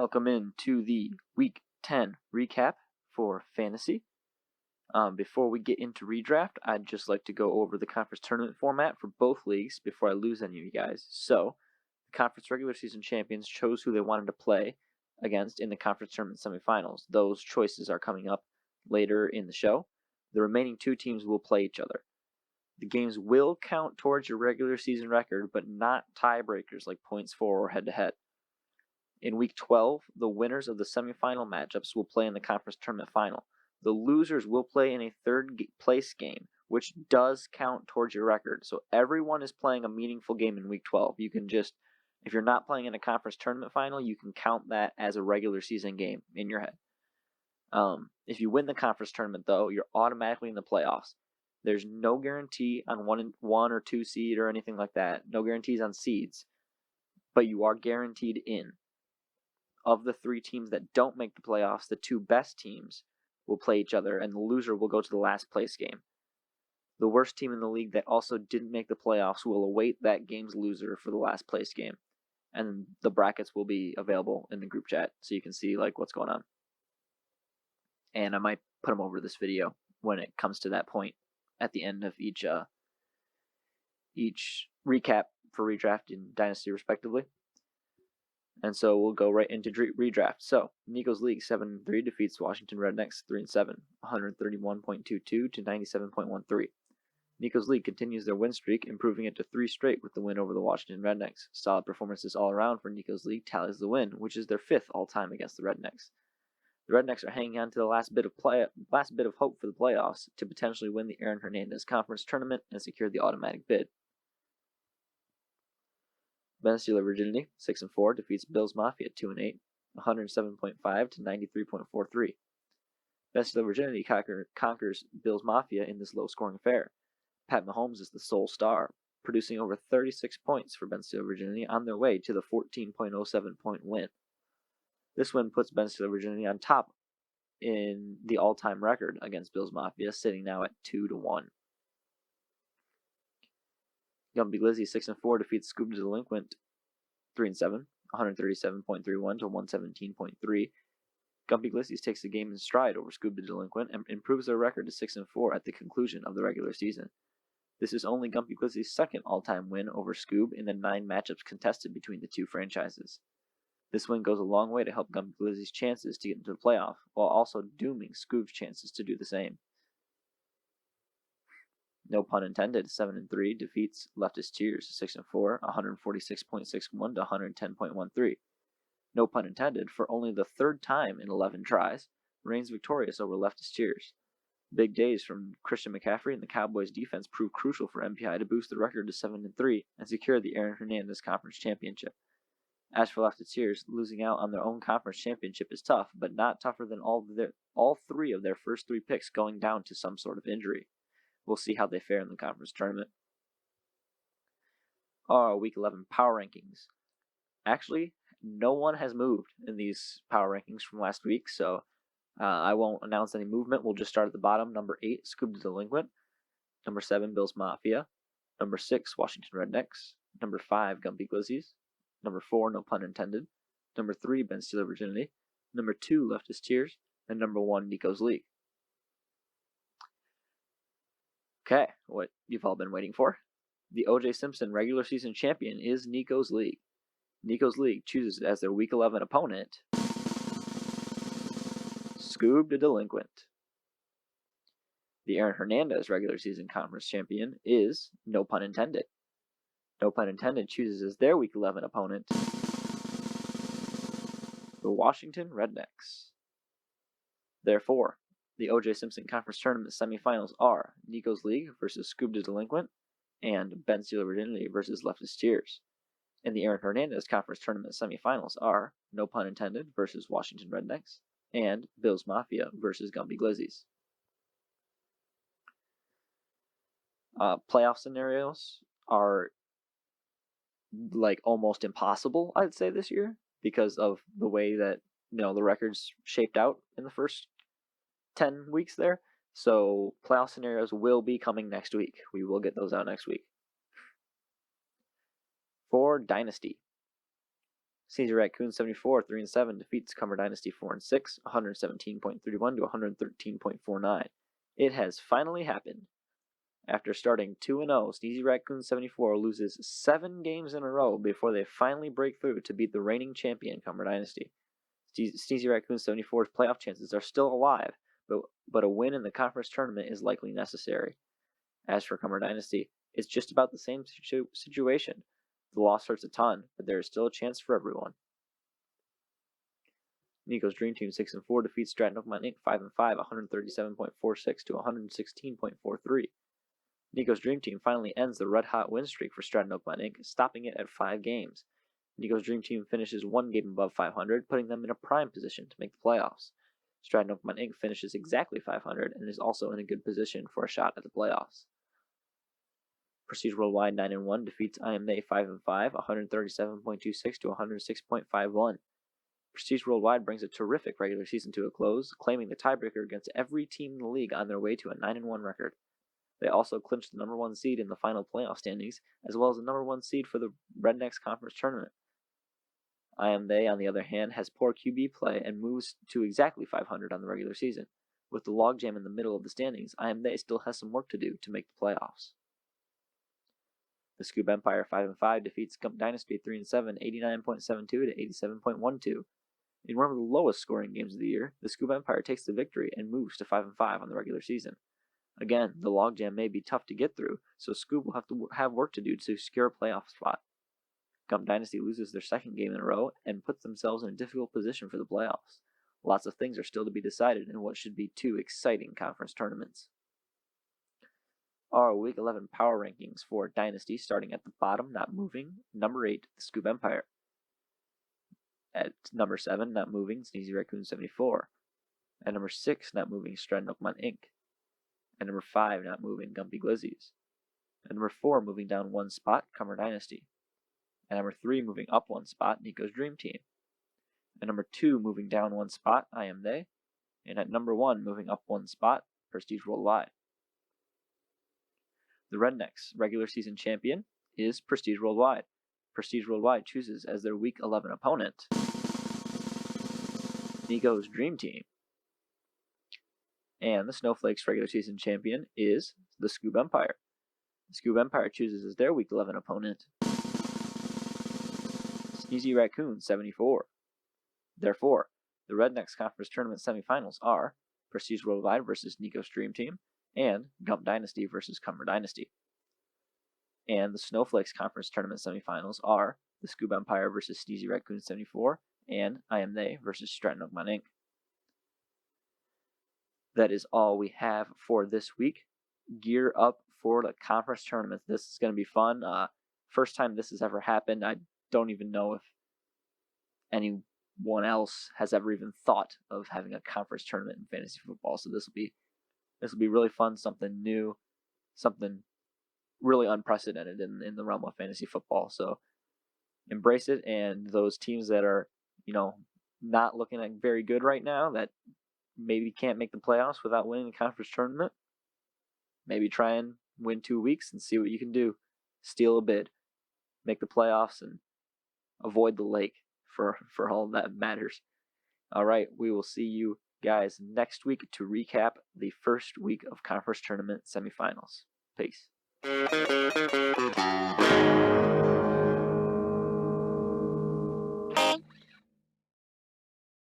Welcome in to the Week 10 recap for Fantasy. Before we get into redraft, I'd just like to go over the conference tournament format for both leagues before I lose any of you guys. So, the conference regular season champions chose who they wanted to play against in the conference tournament semifinals. Those choices are coming up later in the show. The remaining two teams will play each other. The games will count towards your regular season record, but not tiebreakers like points for or head-to-head. In Week 12, the winners of the semifinal matchups will play in the conference tournament final. The losers will play in a third place game, which does count towards your record. So everyone is playing a meaningful game in Week 12. You can just, if you're not playing in a conference tournament final, you can count that as a regular season game in your head. If you win the conference tournament, though, you're automatically in the playoffs. There's no guarantee on one or two seed or anything like that. No guarantees on seeds, but you are guaranteed in. Of the three teams that don't make the playoffs, the two best teams will play each other, and the loser will go to the last place game. The worst team in the league that also didn't make the playoffs will await that game's loser for the last place game. And the brackets will be available in the group chat, so you can see what's going on. And I might put them over this video when it comes to that point at the end of each recap for redraft and dynasty respectively. And so we'll go right into redraft. So, Nico's League 7-3 defeats Washington Rednecks 3-7, 131.22 to 97.13. Nico's League continues their win streak, improving it to 3 straight with the win over the Washington Rednecks. Solid performances all around for Nico's League tallies the win, which is their 5th all-time against the Rednecks. The Rednecks are hanging on to the last bit of hope for the playoffs to potentially win the Hernandez Conference Tournament and secure the automatic bid. Venezuela Virginity 6-4 defeats Bills Mafia 2-8, 107.5 to 93.43. Venezuela Virginity conquers Bills Mafia in this low-scoring affair. Pat Mahomes is the sole star, producing over 36 points for Venezuela Virginity on their way to the 14.07 point win. This win puts Venezuela Virginity on top in the all-time record against Bills Mafia, sitting now at 2-1. Gumby Glizzy 6-4 defeats Scoob the Delinquent 3-7, 137.31 to 117.3. Gumpy Glizzies takes the game in stride over Scoob the Delinquent and improves their record to 6-4 at the conclusion of the regular season. This is only Gumpy Glizzy's second all-time win over Scoob in the 9 matchups contested between the two franchises. This win goes a long way to help Gumpy Glizzy's chances to get into the playoff, while also dooming Scoob's chances to do the same. No pun intended, 7-3 defeats Leftist Tears 6-4, 146.61 to 110.13. No pun intended, for only the third time in 11 tries, reigns victorious over Leftist Tears. Big days from Christian McCaffrey and the Cowboys' defense proved crucial for MPI to boost the record to 7-3 and secure the Hernandez Conference Championship. As for Leftist Tears, losing out on their own conference championship is tough, but not tougher than all 3 of their first 3 picks going down to some sort of injury. We'll see how they fare in the conference tournament. Our Week 11 power rankings. Actually, no one has moved in these power rankings from last week, so I won't announce any movement. We'll just start at the bottom. Number 8, Scoob the Delinquent. Number 7, Bills Mafia. Number 6, Washington Rednecks. Number 5, Gumpy Glizzies. Number 4, no pun intended. Number 3, Ben Steeler Virginity. Number 2, Leftist Tears. And number 1, Nico's League. Okay, what you've all been waiting for. The O.J. Simpson regular season champion is Nico's League. Nico's League chooses as their Week 11 opponent Scoob the Delinquent. The Hernandez regular season conference champion is, no pun intended. No pun intended chooses as their Week 11 opponent the Washington Rednecks. Therefore, the O.J. Simpson Conference Tournament semifinals are Nico's League versus Scoob the Delinquent and Ben Steeler Virginity versus Leftist Tears. And the Hernandez Conference Tournament semifinals are, no pun intended, versus Washington Rednecks and Bills Mafia versus Gumpy Glizzies. Playoff scenarios are almost impossible, I'd say, this year because of the way that the records shaped out in the first 10 weeks there. So playoff scenarios will be coming next week. We will get those out next week. For Dynasty, Sneezy Raccoon 74, 3-7 defeats Cumber Dynasty 4-6, 117.31 to 113.49. It has finally happened. After starting 2-0, Sneezy Raccoon 74 loses 7 games in a row before they finally break through to beat the reigning champion Cumber Dynasty. Sneezy Raccoon 74's playoff chances are still alive, but a win in the conference tournament is likely necessary. As for Cumber Dynasty, it's just about the same situation. The loss hurts a ton, but there is still a chance for everyone. Nico's Dream Team 6-4 defeats Stratton Oakmont Inc. 5-5, 137.46 to 116.43. Nico's Dream Team finally ends the red-hot win streak for Stratton Oakmont Inc., stopping it at 5 games. Nico's Dream Team finishes 1 game above 500, putting them in a prime position to make the playoffs. Stratton Oakmont Inc. finishes exactly 500 and is also in a good position for a shot at the playoffs. Prestige Worldwide 9-1 defeats IMA 5-5, 137.26 to 106.51. Prestige Worldwide brings a terrific regular season to a close, claiming the tiebreaker against every team in the league on their way to a 9-1 record. They also clinched the number 1 seed in the final playoff standings, as well as the number 1 seed for the REDNECKS Conference Tournament. IMA, on the other hand, has poor QB play and moves to exactly 500 on the regular season. With the logjam in the middle of the standings, IMA still has some work to do to make the playoffs. The Scoop Empire 5-5 defeats Gump Dynasty 3-7, 89.72 to 87.12. In one of the lowest scoring games of the year, the Scoop Empire takes the victory and moves to 5-5 on the regular season. Again, the logjam may be tough to get through, so Scoop will have work to do to secure a playoff spot. Gump Dynasty loses their second game in a row and puts themselves in a difficult position for the playoffs. Lots of things are still to be decided in what should be 2 exciting conference tournaments. Our Week 11 power rankings for Dynasty, starting at the bottom, not moving. Number 8, the Scoop Empire. At number 7, not moving, Sneezy Raccoon 74. At number 6, not moving, Stratton Oakmont Inc. At number 5, not moving, Gumpy Glizzies. At number 4, moving down 1 spot, Cumber Dynasty. At number 3, moving up 1 spot, Nico's Dream Team. At number 2, moving down 1 spot, I Am They. And at number 1, moving up 1 spot, Prestige Worldwide. The REDNECKS regular season champion is Prestige Worldwide. Prestige Worldwide chooses as their Week 11 opponent Nico's Dream Team. And the Snowflakes regular season champion is the Scoop Empire. The Scoop Empire chooses as their Week 11 opponent Sneezy Raccoon 74. Therefore, the REDNECKS Conference Tournament semifinals are Prestige Worldwide versus Nico's Dream Team, and Gump Dynasty versus Cumber Dynasty. And the Snowflakes Conference Tournament semifinals are the Scoop Empire versus Sneezy Raccoon 74, and I Am They versus Stratton Oakmont Inc. That is all we have for this week. Gear up for the conference tournaments. This is going to be fun. First time this has ever happened. I don't even know if anyone else has ever even thought of having a conference tournament in fantasy football. So this will be really fun, something new, something really unprecedented in the realm of fantasy football. So embrace it, and those teams that are, not looking like very good right now, that maybe can't make the playoffs without winning the conference tournament, maybe try and win 2 weeks and see what you can do. Steal a bid, make the playoffs, and avoid the lake for all that matters. All right, we will see you guys next week to recap the first week of conference tournament semifinals. Peace.